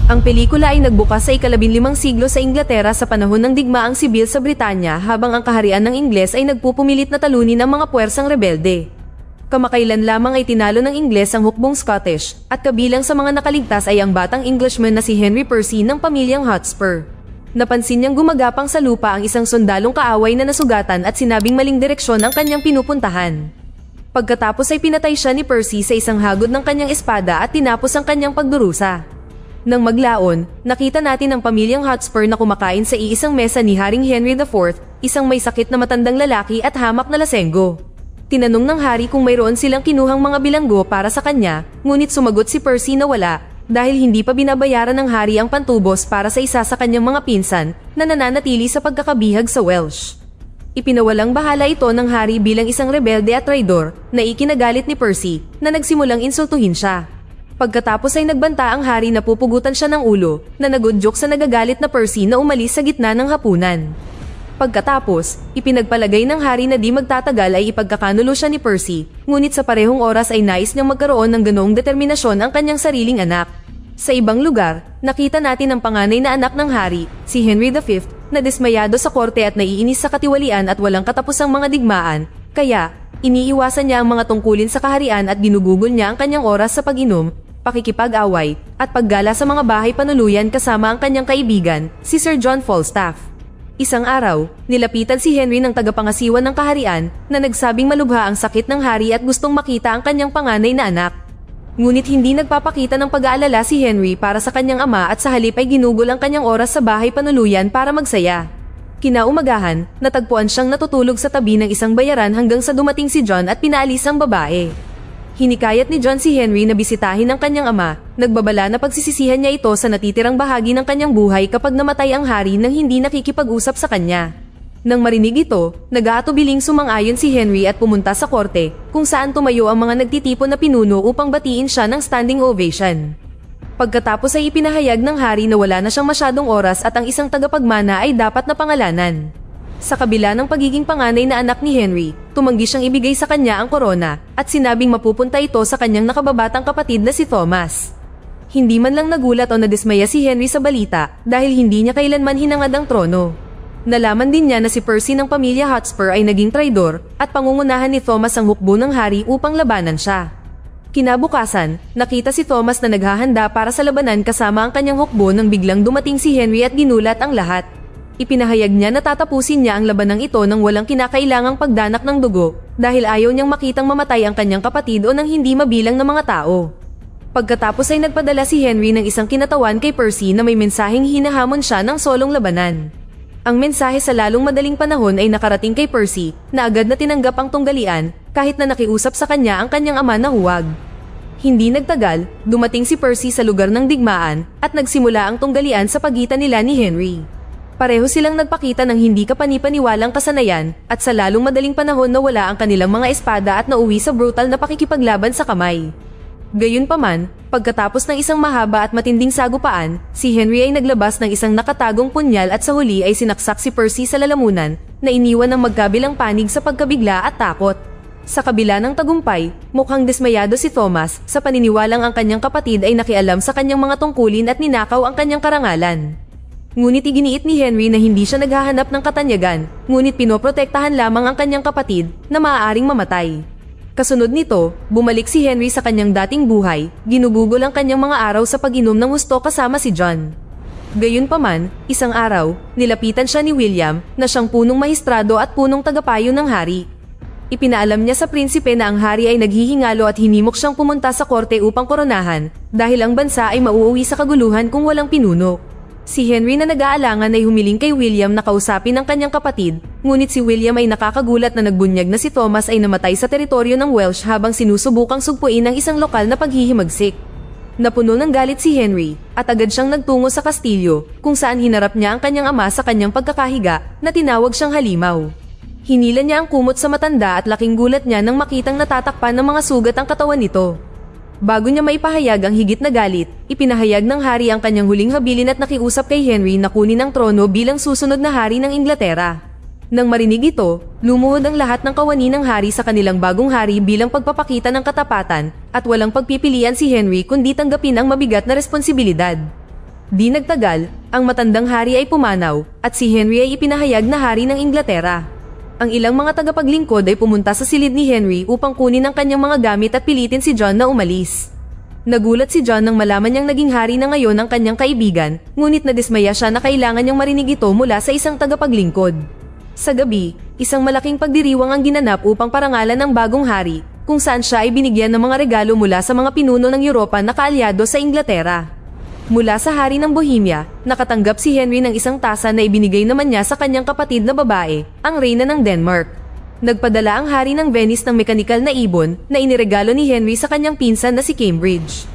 Ang pelikula ay nagbukas sa ika-15 siglo sa Inglaterra sa panahon ng digmaang sibil sa Britanya habang ang kaharian ng Ingles ay nagpupumilit na talunin ang mga puwersang rebelde. Kamakailan lamang ay tinalo ng Ingles ang hukbong Scottish at kabilang sa mga nakaligtas ay ang batang Englishman na si Henry Percy ng pamilyang Hotspur. Napansin niyang gumagapang sa lupa ang isang sundalong kaaway na nasugatan at sinabing maling direksyon ang kanyang pinupuntahan. Pagkatapos ay pinatay siya ni Percy sa isang hagod ng kanyang espada at tinapos ang kanyang pagdurusa. Nang maglaon, nakita natin ang pamilyang Hotspur na kumakain sa iisang mesa ni Haring Henry IV, isang may sakit na matandang lalaki at hamak na lasenggo. Tinanong ng hari kung mayroon silang kinuhang mga bilanggo para sa kanya, ngunit sumagot si Percy na wala, dahil hindi pa binabayaran ng hari ang pantubos para sa isa sa kanyang mga pinsan na nananatili sa pagkakabihag sa Welsh. Ipinawalang bahala ito ng hari bilang isang rebelde at traidor na ikinagalit ni Percy na nagsimulang insultuhin siya. Pagkatapos ay nagbanta ang hari na pupugutan siya ng ulo na nagudyok sa nagagalit na Percy na umalis sa gitna ng hapunan. Pagkatapos, ipinagpalagay ng hari na di magtatagal ay ipagkakanulo siya ni Percy, ngunit sa parehong oras ay nais niyang magkaroon ng ganoong determinasyon ang kanyang sariling anak. Sa ibang lugar, nakita natin ang panganay na anak ng hari, si Henry V, na dismayado sa korte at naiinis sa katiwalian at walang katapusang mga digmaan, kaya iniiwasan niya ang mga tungkulin sa kaharian at ginugugol niya ang kanyang oras sa pag-inom, pakikipag-away, at paggala sa mga bahay panuluyan kasama ang kanyang kaibigan, si Sir John Falstaff. Isang araw, nilapitan si Henry ng tagapangasiwa ng kaharian na nagsabing malubha ang sakit ng hari at gustong makita ang kanyang panganay na anak. Ngunit hindi nagpapakita ng pag-aalala si Henry para sa kanyang ama at sa halip ay ginugol ang kanyang oras sa bahay panuluyan para magsaya. Kinaumagahan, natagpuan siyang natutulog sa tabi ng isang bayaran hanggang sa dumating si John at pinaalis ang babae. Hinikayat ni John si Henry na bisitahin ang kanyang ama, nagbabala na pagsisisihan niya ito sa natitirang bahagi ng kanyang buhay kapag namatay ang hari nang hindi nakikipag-usap sa kanya. Nang marinig ito, nag-aatubiling sumang-ayon si Henry at pumunta sa korte, kung saan tumayo ang mga nagtitipon na pinuno upang batiin siya ng standing ovation. Pagkatapos ay ipinahayag ng hari na wala na siyang masyadong oras at ang isang tagapagmana ay dapat na pangalanan. Sa kabila ng pagiging panganay na anak ni Henry, tumanggi siyang ibigay sa kanya ang korona at sinabing mapupunta ito sa kanyang nakababatang kapatid na si Thomas. Hindi man lang nagulat o nadismaya si Henry sa balita dahil hindi niya kailanman hinangad ang trono. Nalaman din niya na si Percy ng pamilya Hotspur ay naging traidor at pangungunahan ni Thomas ang hukbo ng hari upang labanan siya. Kinabukasan, nakita si Thomas na naghahanda para sa labanan kasama ang kanyang hukbo nang biglang dumating si Henry at ginulat ang lahat. Ipinahayag niya na tatapusin niya ang labanang ito nang walang kinakailangang pagdanak ng dugo dahil ayaw niyang makitang mamatay ang kanyang kapatid o nang hindi mabilang na mga tao. Pagkatapos ay nagpadala si Henry ng isang kinatawan kay Percy na may mensaheng hinahamon siya ng solong labanan. Ang mensahe sa lalong madaling panahon ay nakarating kay Percy na agad na tinanggap ang tunggalian kahit na nakiusap sa kanya ang kanyang ama na huwag. Hindi nagtagal, dumating si Percy sa lugar ng digmaan at nagsimula ang tunggalian sa pagitan nila ni Henry. Pareho silang nagpakita ng hindi kapanipaniwalang kasanayan at sa lalong madaling panahon na wala ang kanilang mga espada at nauwi sa brutal na pakikipaglaban sa kamay. Gayunpaman, pagkatapos ng isang mahaba at matinding sagupaan, si Henry ay naglabas ng isang nakatagong punyal at sa huli ay sinaksak si Percy sa lalamunan na iniwan ng magkabilang panig sa pagkabigla at takot. Sa kabila ng tagumpay, mukhang dismayado si Thomas sa paniniwalang ang kanyang kapatid ay nakialam sa kanyang mga tungkulin at ninakaw ang kanyang karangalan. Ngunit iginiit ni Henry na hindi siya naghahanap ng katanyagan, ngunit pinoprotektahan lamang ang kanyang kapatid na maaaring mamatay. Kasunod nito, bumalik si Henry sa kanyang dating buhay, ginugugol ang kanyang mga araw sa pag-inom ng husto kasama si John. Gayunpaman, isang araw, nilapitan siya ni William na siyang punong mahistrado at punong tagapayo ng hari. Ipinaalam niya sa prinsipe na ang hari ay naghihingalo at hinimok siyang pumunta sa korte upang koronahan dahil ang bansa ay mauuwi sa kaguluhan kung walang pinuno. Si Henry na nag-aalangan ay humiling kay William na kausapin ang kanyang kapatid, ngunit si William ay nakakagulat na nagbunyag na si Thomas ay namatay sa teritoryo ng Welsh habang sinusubukang sugpuin ng isang lokal na paghihimagsik. Napuno ng galit si Henry at agad siyang nagtungo sa kastilyo kung saan hinarap niya ang kanyang ama sa kanyang pagkakahiga na tinawag siyang halimaw. Hinila niya ang kumot sa matanda at laking gulat niya nang makitang natatakpan ng mga sugat ang katawan nito. Bago niya maipahayag ang higit na galit, ipinahayag ng hari ang kanyang huling habilin at nakiusap kay Henry na kunin ang trono bilang susunod na hari ng Inglaterra. Nang marinig ito, lumuhod ang lahat ng kawani ng hari sa kanilang bagong hari bilang pagpapakita ng katapatan at walang pagpipilian si Henry kundi tanggapin ang mabigat na responsibilidad. Di nagtagal, ang matandang hari ay pumanaw at si Henry ay ipinahayag na hari ng Inglaterra. Ang ilang mga tagapaglingkod ay pumunta sa silid ni Henry upang kunin ang kanyang mga gamit at pilitin si John na umalis. Nagulat si John nang malaman niyang naging hari na ngayon ang kanyang kaibigan, ngunit nadismaya siya na kailangan niyang marinig ito mula sa isang tagapaglingkod. Sa gabi, isang malaking pagdiriwang ang ginanap upang parangalan ng bagong hari, kung saan siya ay binigyan ng mga regalo mula sa mga pinuno ng Europa na kaalyado sa Inglaterra. Mula sa hari ng Bohemia, nakatanggap si Henry ng isang tasa na ibinigay naman niya sa kanyang kapatid na babae, ang reyna ng Denmark. Nagpadala ang hari ng Venice ng mekanikal na ibon na iniregalo ni Henry sa kanyang pinsan na si Cambridge.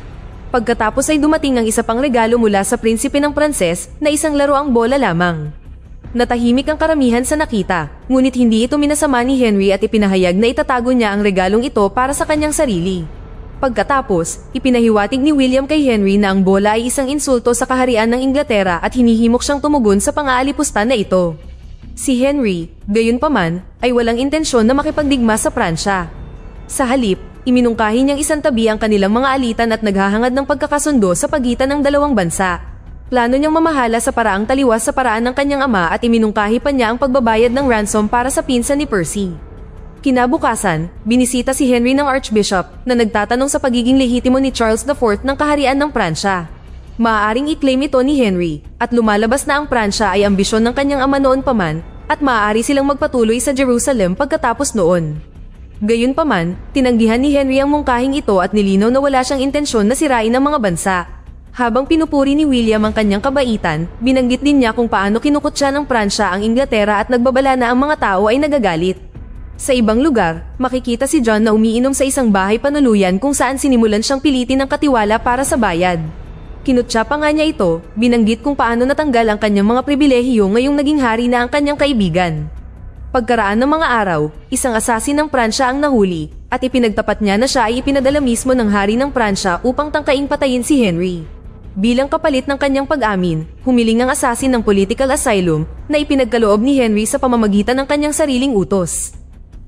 Pagkatapos ay dumating ang isa pang regalo mula sa prinsipe ng Pranses na isang laruang bola lamang. Natahimik ang karamihan sa nakita, ngunit hindi ito minasama ni Henry at ipinahayag na itatago niya ang regalong ito para sa kanyang sarili. Pagkatapos, ipinahiwatig ni William kay Henry na ang bola ay isang insulto sa kaharian ng Inglaterra at hinihimok siyang tumugon sa pang-aalipusta na ito. Si Henry, gayunpaman, ay walang intensyon na makipagdigma sa Pransya. Sa halip, iminungkahi niyang isantabi ang kanilang mga alitan at naghahangad ng pagkakasundo sa pagitan ng dalawang bansa. Plano niyang mamahala sa paraang taliwas sa paraan ng kanyang ama at iminungkahi pa niya ang pagbabayad ng ransom para sa pinsan ni Percy. Kinabukasan, binisita si Henry ng Archbishop na nagtatanong sa pagiging lehitimo ni Charles IV ng kaharian ng Pransya. Maaaring i-claim ito ni Henry at lumalabas na ang Pransya ay ambisyon ng kanyang ama noon pa man at maaari silang magpatuloy sa Jerusalem pagkatapos noon. Gayunpaman, tinanggihan ni Henry ang mungkahing ito at nilinaw na wala siyang intensyon na sirain ang mga bansa. Habang pinupuri ni William ang kanyang kabaitan, binanggit din niya kung paano kinukutya ng Pransya ang Inglaterra at nagbabala na ang mga tao ay nagagalit. Sa ibang lugar, makikita si John na umiinom sa isang bahay panuluyan kung saan sinimulan siyang pilitin ng katiwala para sa bayad. Kinutya pa nga niya ito, binanggit kung paano natanggal ang kanyang mga pribilehiyo ngayong naging hari na ang kanyang kaibigan. Pagkaraan ng mga araw, isang asasin ng Pransya ang nahuli, at ipinagtapat niya na siya ay ipinadala mismo ng hari ng Pransya upang tangkaing patayin si Henry. Bilang kapalit ng kanyang pag-amin, humiling ang asasin ng political asylum na ipinagkaloob ni Henry sa pamamagitan ng kanyang sariling utos.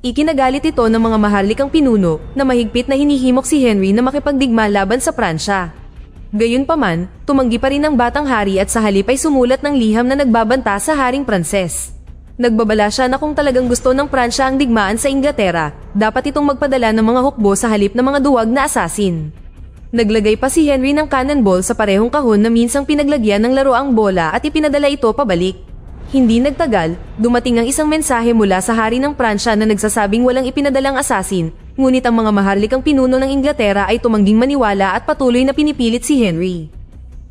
Ikinagalit ito ng mga maharlikang pinuno na mahigpit na hinihimok si Henry na makipagdigma laban sa Pransya. Gayunpaman, tumanggi pa rin ang batang hari at sa halip ay sumulat ng liham na nagbabanta sa haring Pranses. Nagbabala siya na kung talagang gusto ng Pransya ang digmaan sa Inglaterra, dapat itong magpadala ng mga hukbo sa halip ng mga duwag na asasin. Naglagay pa si Henry ng cannonball sa parehong kahon na minsang pinaglagyan ng laruang bola at ipinadala ito pabalik. Hindi nagtagal, dumating ang isang mensahe mula sa hari ng Pransya na nagsasabing walang ipinadalang asasin, ngunit ang mga maharlikang pinuno ng Inglaterra ay tumangging maniwala at patuloy na pinipilit si Henry.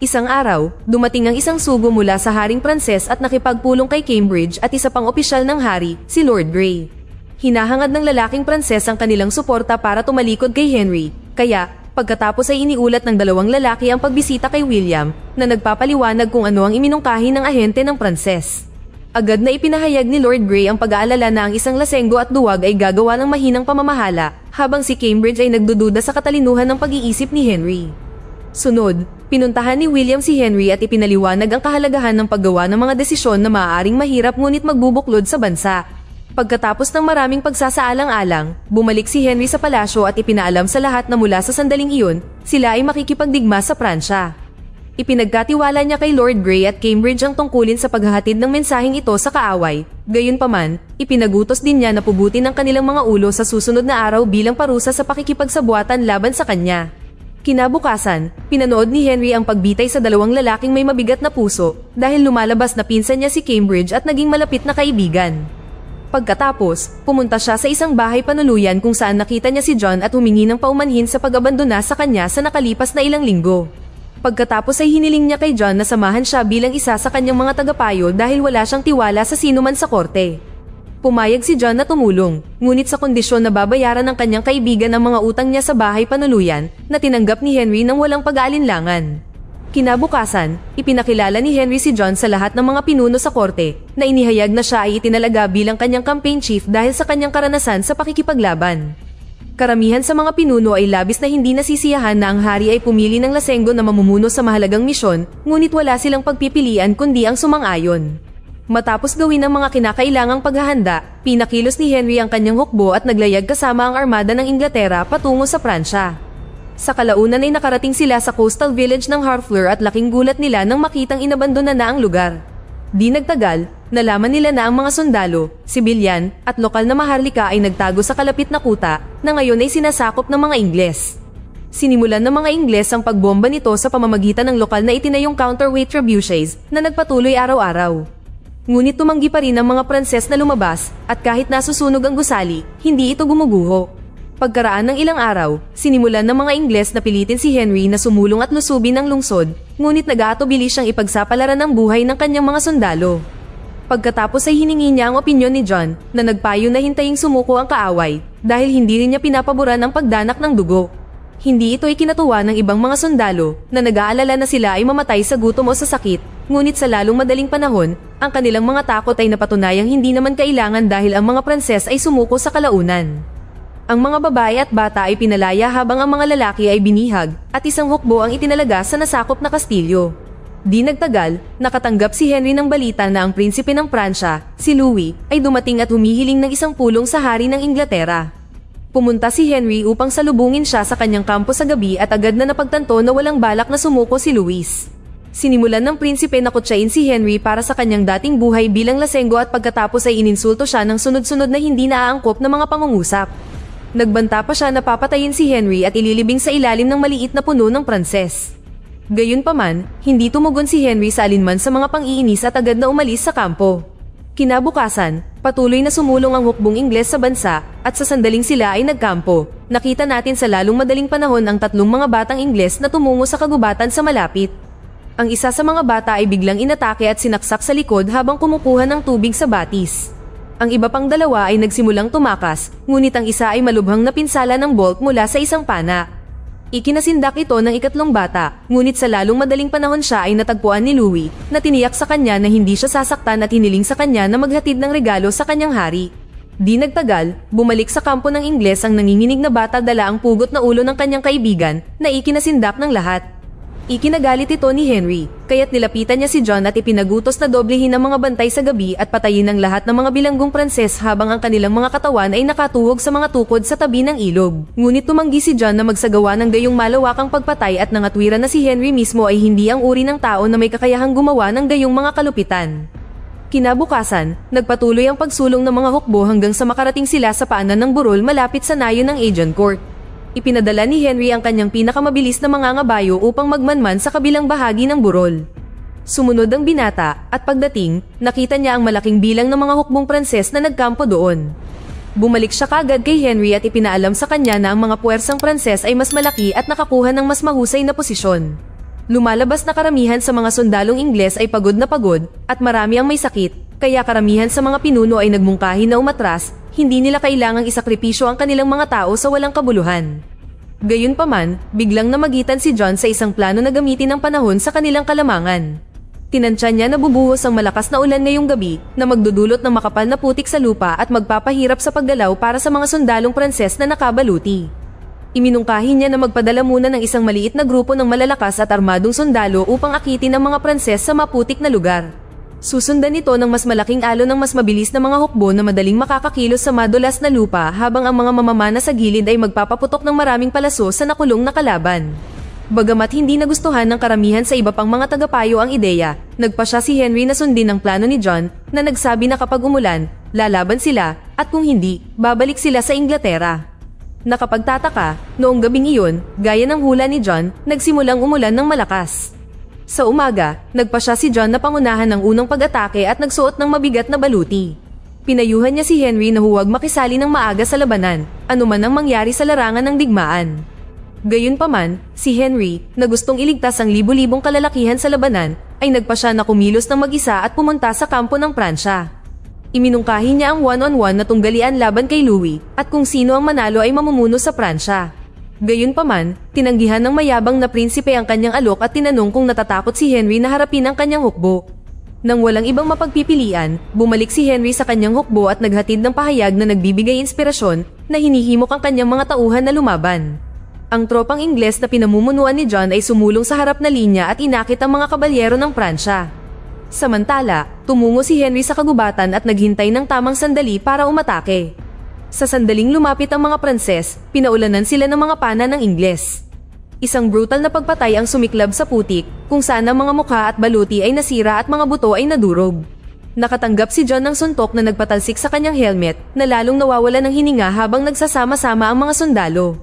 Isang araw, dumating ang isang sugo mula sa haring Pranses at nakipagpulong kay Cambridge at isa pang opisyal ng hari, si Lord Grey. Hinahangad ng lalaking Pranses ang kanilang suporta para tumalikod kay Henry, kaya pagkatapos ay iniulat ng dalawang lalaki ang pagbisita kay William na nagpapaliwanag kung ano ang iminungkahi ng ahente ng Pranses. Agad na ipinahayag ni Lord Grey ang pag-aalala na ang isang lasenggo at duwag ay gagawa ng mahinang pamamahala, habang si Cambridge ay nagdududa sa katalinuhan ng pag-iisip ni Henry. Sunod, pinuntahan ni William si Henry at ipinaliwanag ang kahalagahan ng paggawa ng mga desisyon na maaaring mahirap ngunit magbubuklod sa bansa. Pagkatapos ng maraming pagsasaalang-alang, bumalik si Henry sa palasyo at ipinaalam sa lahat na mula sa sandaling iyon, sila ay makikipagdigma sa Pransya. Ipinagkatiwala niya kay Lord Grey at Cambridge ang tungkulin sa paghahatid ng mensaheng ito sa kaaway. Gayunpaman, ipinagutos din niya na pugutin ang kanilang mga ulo sa susunod na araw bilang parusa sa pakikipagsabuatan laban sa kanya. Kinabukasan, pinanood ni Henry ang pagbitay sa dalawang lalaking may mabigat na puso dahil lumalabas na pinsan niya si Cambridge at naging malapit na kaibigan. Pagkatapos, pumunta siya sa isang bahay panuluyan kung saan nakita niya si John at humingi ng paumanhin sa pag-abandona sa kanya sa nakalipas na ilang linggo. Pagkatapos ay hiniling niya kay John na samahan siya bilang isa sa kanyang mga tagapayo dahil wala siyang tiwala sa sinuman sa korte. Pumayag si John na tumulong, ngunit sa kondisyon na babayaran ng kanyang kaibigan ang mga utang niya sa bahay panuluyan na tinanggap ni Henry nang walang pag-aalinlangan. Kinabukasan, ipinakilala ni Henry si John sa lahat ng mga pinuno sa korte na inihayag na siya ay itinalaga bilang kanyang campaign chief dahil sa kanyang karanasan sa pakikipaglaban. Karamihan sa mga pinuno ay labis na hindi nasisiyahan na ang hari ay pumili ng lasenggo na mamumuno sa mahalagang misyon, ngunit wala silang pagpipilian kundi ang sumang-ayon. Matapos gawin ang mga kinakailangang paghahanda, pinakilos ni Henry ang kanyang hukbo at naglayag kasama ang armada ng Inglaterra patungo sa Pransya. Sa kalaunan ay nakarating sila sa coastal village ng Harfleur at laking gulat nila nang makitang inabandona na ang lugar. Di nagtagal, nalaman nila na ang mga sundalo, sibilyan, at lokal na maharlika ay nagtago sa kalapit na kuta na ngayon ay sinasakop ng mga Ingles. Sinimulan ng mga Ingles ang pagbomba nito sa pamamagitan ng lokal na itinayong counterweight trebuchets na nagpatuloy araw-araw. Ngunit tumanggi pa rin ang mga Pranses na lumabas at kahit nasusunog ang gusali, hindi ito gumuguho. Pagkaraan ng ilang araw, sinimulan ng mga Ingles na pilitin si Henry na sumulong at lusubin ang lungsod, ngunit nag-aatubili siyang ipagsapalaran ang buhay ng kanyang mga sundalo. Pagkatapos ay hiningi niya ang opinyon ni John na nagpayo na hintaying sumuko ang kaaway dahil hindi rin niya pinapaboran ang pagdanak ng dugo. Hindi ito ay kinatuwa ng ibang mga sundalo na nag-aalala na sila ay mamatay sa gutom o sa sakit, ngunit sa lalong madaling panahon, ang kanilang mga takot ay napatunayang hindi naman kailangan dahil ang mga Pranses ay sumuko sa kalaunan. Ang mga babae at bata ay pinalaya habang ang mga lalaki ay binihag at isang hukbo ang itinalaga sa nasakop na kastilyo. Di nagtagal, nakatanggap si Henry ng balita na ang prinsipe ng Pransya, si Louis, ay dumating at humihiling ng isang pulong sa hari ng Inglaterra. Pumunta si Henry upang salubungin siya sa kanyang kampo sa gabi at agad na napagtanto na walang balak na sumuko si Louis. Sinimulan ng prinsipe na kutsain si Henry para sa kanyang dating buhay bilang lasenggo at pagkatapos ay ininsulto siya ng sunod-sunod na hindi naaangkop na mga pangungusap. Nagbanta pa siya na papatayin si Henry at ililibing sa ilalim ng maliit na puno ng Pranses. Gayunpaman, hindi tumugon si Henry sa alinman sa mga pang-iinis at agad na umalis sa kampo. Kinabukasan, patuloy na sumulong ang hukbong Ingles sa bansa at sa sandaling sila ay nagkampo. Nakita natin sa lalong madaling panahon ang tatlong mga batang Ingles na tumungo sa kagubatan sa malapit. Ang isa sa mga bata ay biglang inatake at sinaksak sa likod habang kumukuha ng tubig sa batis. Ang iba pang dalawa ay nagsimulang tumakas, ngunit ang isa ay malubhang napinsala ng bolt mula sa isang pana. Ikinasindak ito ng ikatlong bata, ngunit sa lalong madaling panahon siya ay natagpuan ni Louis, na tiniyak sa kanya na hindi siya sasaktan at hiniling sa kanya na maghatid ng regalo sa kanyang hari. Di nagtagal, bumalik sa kampo ng Ingles ang nanginginig na bata dala ang pugot na ulo ng kanyang kaibigan na ikinasindak ng lahat. Ikinagalit ito ni Henry, kaya't nilapitan niya si John at ipinagutos na doblehin ang mga bantay sa gabi at patayin ang lahat ng mga bilanggong Pranses habang ang kanilang mga katawan ay nakatuhog sa mga tukod sa tabi ng ilog. Ngunit tumanggi si John na magsagawa ng gayong malawakang pagpatay at nangatwiran na si Henry mismo ay hindi ang uri ng tao na may kakayahang gumawa ng gayong mga kalupitan. Kinabukasan, nagpatuloy ang pagsulong ng mga hukbo hanggang sa makarating sila sa paanan ng burol malapit sa nayon ng Agincourt. Ipinadala ni Henry ang kanyang pinakamabilis na mangangabayo upang magmanman sa kabilang bahagi ng burol. Sumunod ang binata, at pagdating, nakita niya ang malaking bilang ng mga hukbong Pranses na nagkampo doon. Bumalik siya kagad kay Henry at ipinaalam sa kanya na ang mga puwersang Pranses ay mas malaki at nakakuha ng mas mahusay na posisyon. Lumalabas na karamihan sa mga sundalong Ingles ay pagod na pagod at marami ang may sakit, kaya karamihan sa mga pinuno ay nagmungkahi na umatras. Hindi nila kailangang isakripisyo ang kanilang mga tao sa walang kabuluhan. Gayunpaman, biglang namagitan si John sa isang plano na gamitin ang panahon sa kanilang kalamangan. Tinansya niya na bubuhos ang malakas na ulan ngayong gabi na magdudulot ng makapal na putik sa lupa at magpapahirap sa paggalaw para sa mga sundalong Pranses na nakabaluti. Iminungkahi niya na magpadala muna ng isang maliit na grupo ng malalakas at armadong sundalo upang akitin ang mga Pranses sa maputik na lugar. Susundan nito ng mas malaking alon ng mas mabilis na mga hukbo na madaling makakakilos sa madulas na lupa habang ang mga mamamana sa gilid ay magpapaputok ng maraming palaso sa nakulong na kalaban. Bagamat hindi nagustuhan ng karamihan sa iba pang mga tagapayo ang ideya, nagpasya si Henry na sundin ang plano ni John na nagsabi na kapag umulan, lalaban sila at kung hindi, babalik sila sa Inglaterra. Nakapagtataka, noong gabing iyon, gaya ng hula ni John, nagsimulang umulan ng malakas. Sa umaga, nagpasya si John na pangunahan ng unang pag-atake at nagsuot ng mabigat na baluti. Pinayuhan niya si Henry na huwag makisali ng maaga sa labanan, anuman ang mangyari sa larangan ng digmaan. Gayunpaman, si Henry, na gustong iligtas ang libu-libong kalalakihan sa labanan, ay nagpasya na kumilos ng mag-isa at pumunta sa kampo ng Pransya. Iminungkahi niya ang one-on-one na tunggalian laban kay Louis at kung sino ang manalo ay mamumuno sa Pransya. Gayunpaman, tinanggihan ng mayabang na prinsipe ang kanyang alok at tinanong kung natatakot si Henry na harapin ang kanyang hukbo. Nang walang ibang mapagpipilian, bumalik si Henry sa kanyang hukbo at naghatid ng pahayag na nagbibigay inspirasyon na hinihimok ang kanyang mga tauhan na lumaban. Ang tropang Ingles na pinamumunuan ni John ay sumulong sa harap na linya at inakit ang mga kabalyero ng Pransya. Samantala, tumungo si Henry sa kagubatan at naghintay ng tamang sandali para umatake. Sa sandaling lumapit ang mga Pranses, pinaulanan sila ng mga pana ng Ingles. Isang brutal na pagpatay ang sumiklab sa putik, kung saan ang mga mukha at baluti ay nasira at mga buto ay nadurog. Nakatanggap si John ng suntok na nagpatalsik sa kanyang helmet, na lalong nawawala ng hininga habang nagsasama-sama ang mga sundalo.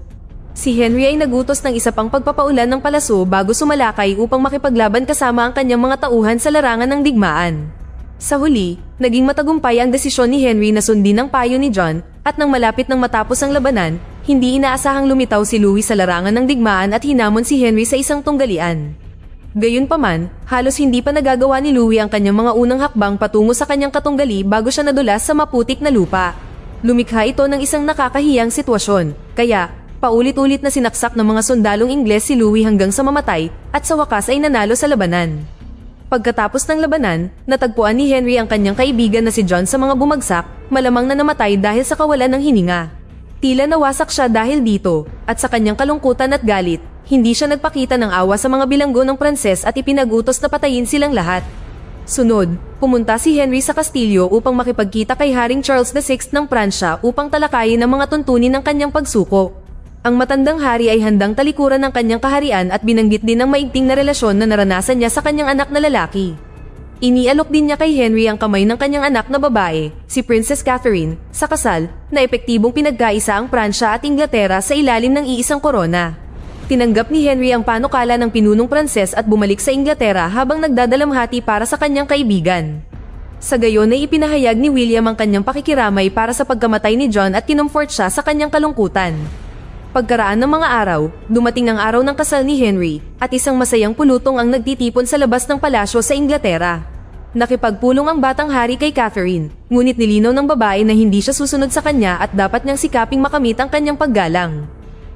Si Henry ay nagutos ng isa pang pagpapaulan ng palaso bago sumalakay upang makipaglaban kasama ang kanyang mga tauhan sa larangan ng digmaan. Sa huli, naging matagumpay ang desisyon ni Henry na sundin ang payo ni John, at nang malapit nang matapos ang labanan, hindi inaasahang lumitaw si Louis sa larangan ng digmaan at hinamon si Henry sa isang tunggalian. Gayunpaman, halos hindi pa nagagawa ni Louis ang kanyang mga unang hakbang patungo sa kanyang katunggali bago siya nadulas sa maputik na lupa. Lumikha ito ng isang nakakahiyang sitwasyon, kaya paulit-ulit na sinaksak ng mga sundalong Ingles si Louis hanggang sa mamatay at sa wakas ay nanalo sa labanan. Pagkatapos ng labanan, natagpuan ni Henry ang kanyang kaibigan na si John sa mga bumagsak, malamang na namatay dahil sa kawalan ng hininga. Tila nawasak siya dahil dito, at sa kanyang kalungkutan at galit, hindi siya nagpakita ng awa sa mga bilanggo ng Pranses at ipinagutos na patayin silang lahat. Sunod, pumunta si Henry sa kastilyo upang makipagkita kay Haring Charles VI ng Pransya upang talakayin ang mga tuntunin ng kanyang pagsuko. Ang matandang hari ay handang talikuran ng kanyang kaharian at binanggit din ang maigting na relasyon na naranasan niya sa kanyang anak na lalaki. Inialok din niya kay Henry ang kamay ng kanyang anak na babae, si Princess Catherine, sa kasal, na epektibong pinagkaisa ang Pransya at Inglaterra sa ilalim ng iisang korona. Tinanggap ni Henry ang panukala ng pinunong Pranses at bumalik sa Inglaterra habang nagdadalamhati para sa kanyang kaibigan. Sa gayon ay ipinahayag ni William ang kanyang pakikiramay para sa pagkamatay ni John at kinomfort siya sa kanyang kalungkutan. Pagkaraan ng mga araw, dumating ang araw ng kasal ni Henry, at isang masayang pulutong ang nagtitipon sa labas ng palasyo sa Inglaterra. Nakipagpulong ang batang hari kay Catherine, ngunit nilinaw ng babae na hindi siya susunod sa kanya at dapat niyang sikaping makamit ang kanyang paggalang.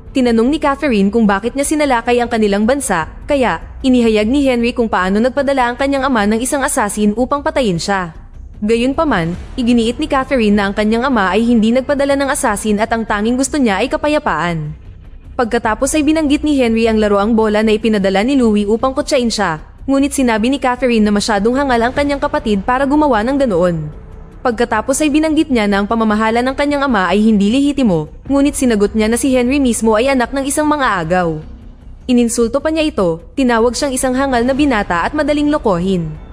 Tinanong ni Catherine kung bakit niya sinalakay ang kanilang bansa, kaya inihayag ni Henry kung paano nagpadala ang kanyang ama ng isang asasin upang patayin siya. Gayunpaman, iginiit ni Catherine na ang kanyang ama ay hindi nagpadala ng asasin at ang tanging gusto niya ay kapayapaan. Pagkatapos ay binanggit ni Henry ang laruang bola na ipinadala ni Louis upang kutsain siya, ngunit sinabi ni Catherine na masyadong hangal ang kanyang kapatid para gumawa ng ganoon. Pagkatapos ay binanggit niya na ang pamamahala ng kanyang ama ay hindi lehitimo, ngunit sinagot niya na si Henry mismo ay anak ng isang mangaagaw. Ininsulto pa niya ito, tinawag siyang isang hangal na binata at madaling lokohin.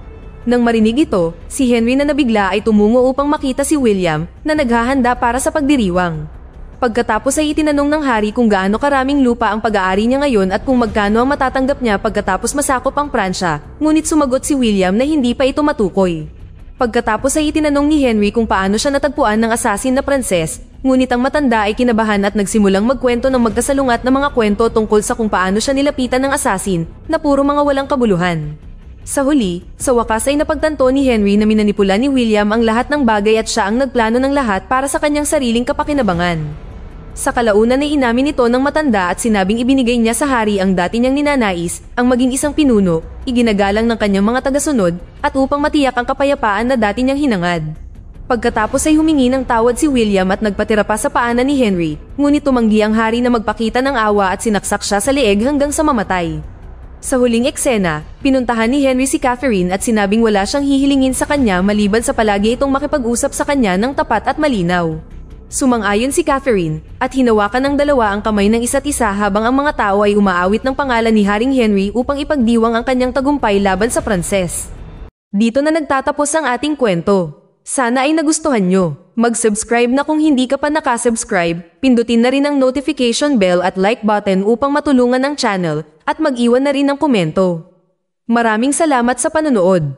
Nang marinig ito, si Henry na nabigla ay tumungo upang makita si William na naghahanda para sa pagdiriwang. Pagkatapos ay itinanong ng hari kung gaano karaming lupa ang pag-aari niya ngayon at kung magkano ang matatanggap niya pagkatapos masakop ang Pransya, ngunit sumagot si William na hindi pa ito matukoy. Pagkatapos ay itinanong ni Henry kung paano siya natagpuan ng asasin na Pranses, ngunit ang matanda ay kinabahan at nagsimulang magkwento ng magkasalungat na mga kwento tungkol sa kung paano siya nilapitan ng asasin na puro mga walang kabuluhan. Sa huli, sa wakas ay napagtanto ni Henry na minanipula ni William ang lahat ng bagay at siya ang nagplano ng lahat para sa kanyang sariling kapakinabangan. Sa kalaunan ay inamin ito ng matanda at sinabing ibinigay niya sa hari ang dati niyang ninanais, ang maging isang pinuno, iginagalang ng kanyang mga tagasunod, at upang matiyak ang kapayapaan na dati niyang hinangad. Pagkatapos ay humingi ng tawad si William at nagpatira pa sa paanan ni Henry, ngunit tumanggi ang hari na magpakita ng awa at sinaksak siya sa leeg hanggang sa mamatay. Sa huling eksena, pinuntahan ni Henry si Catherine at sinabing wala siyang hihilingin sa kanya maliban sa palagi itong makipag-usap sa kanya ng tapat at malinaw. Sumang-ayon si Catherine, at hinawakan ng dalawa ang kamay ng isa't isa habang ang mga tao ay umaawit ng pangalan ni Haring Henry upang ipagdiwang ang kanyang tagumpay laban sa Pranses. Dito na nagtatapos ang ating kwento. Sana ay nagustuhan nyo. Mag-subscribe na kung hindi ka pa nakasubscribe, pindutin na rin ang notification bell at like button upang matulungan ang channel, at mag-iwan na rin ng komento. Maraming salamat sa panonood.